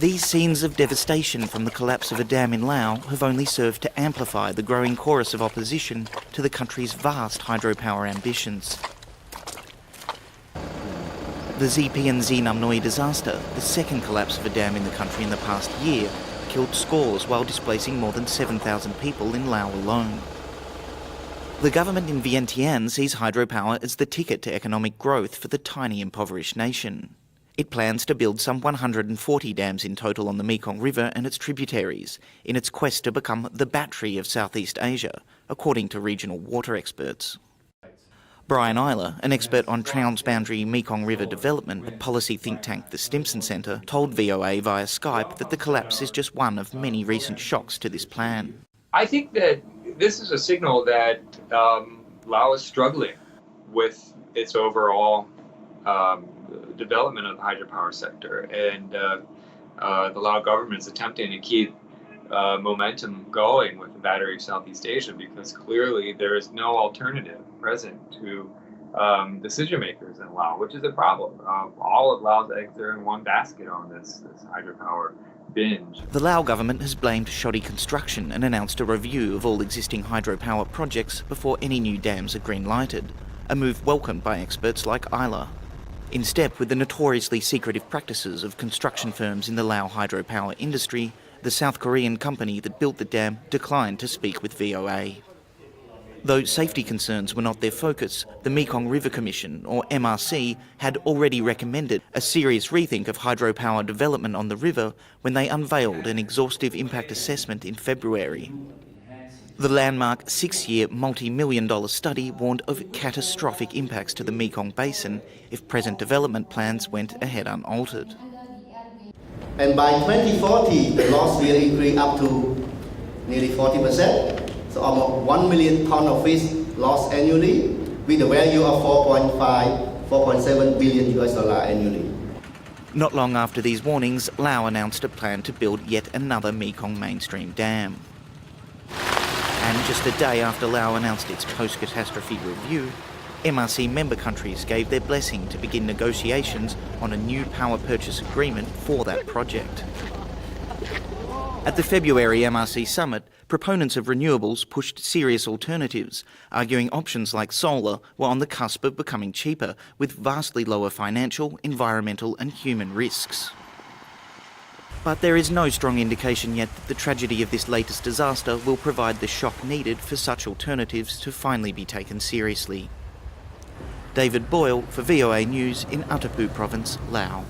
These scenes of devastation from the collapse of a dam in Laos have only served to amplify the growing chorus of opposition to the country's vast hydropower ambitions. The ZP Nam Noi disaster, the second collapse of a dam in the country in the past year, killed scores while displacing more than 7,000 people in Laos alone. The government in Vientiane sees hydropower as the ticket to economic growth for the tiny impoverished nation. It plans to build some 140 dams in total on the Mekong River and its tributaries in its quest to become the battery of Southeast Asia, according to regional water experts. Brian Eiler, an expert on transboundary Mekong River development at policy think tank the Stimson Centre, told VOA via Skype that the collapse is just one of many recent shocks to this plan. I think that this is a signal that Laos is struggling with its overall development of the hydropower sector, and the Lao government is attempting to keep momentum going with the battery of Southeast Asia, because clearly there is no alternative present to decision makers in Laos, which is a problem. All of Laos' eggs are in one basket on this hydropower binge. The Lao government has blamed shoddy construction and announced a review of all existing hydropower projects before any new dams are green-lighted, a move welcomed by experts like Eiler. In step with the notoriously secretive practices of construction firms in the Lao hydropower industry, the South Korean company that built the dam declined to speak with VOA. Though safety concerns were not their focus, the Mekong River Commission, or MRC, had already recommended a serious rethink of hydropower development on the river when they unveiled an exhaustive impact assessment in February. The landmark 6-year multi-million-dollar study warned of catastrophic impacts to the Mekong Basin if present development plans went ahead unaltered. And by 2040, the loss will increase up to nearly 40%. So almost 1 million tons of fish lost annually, with a value of 4.7 billion US dollar annually. Not long after these warnings, Laos announced a plan to build yet another Mekong mainstream dam. And just a day after Laos announced its post-catastrophe review, MRC member countries gave their blessing to begin negotiations on a new power purchase agreement for that project. At the February MRC summit, proponents of renewables pushed serious alternatives, arguing options like solar were on the cusp of becoming cheaper, with vastly lower financial, environmental and human risks. But there is no strong indication yet that the tragedy of this latest disaster will provide the shock needed for such alternatives to finally be taken seriously. David Boyle for VOA News in Uttapu Province, Laos.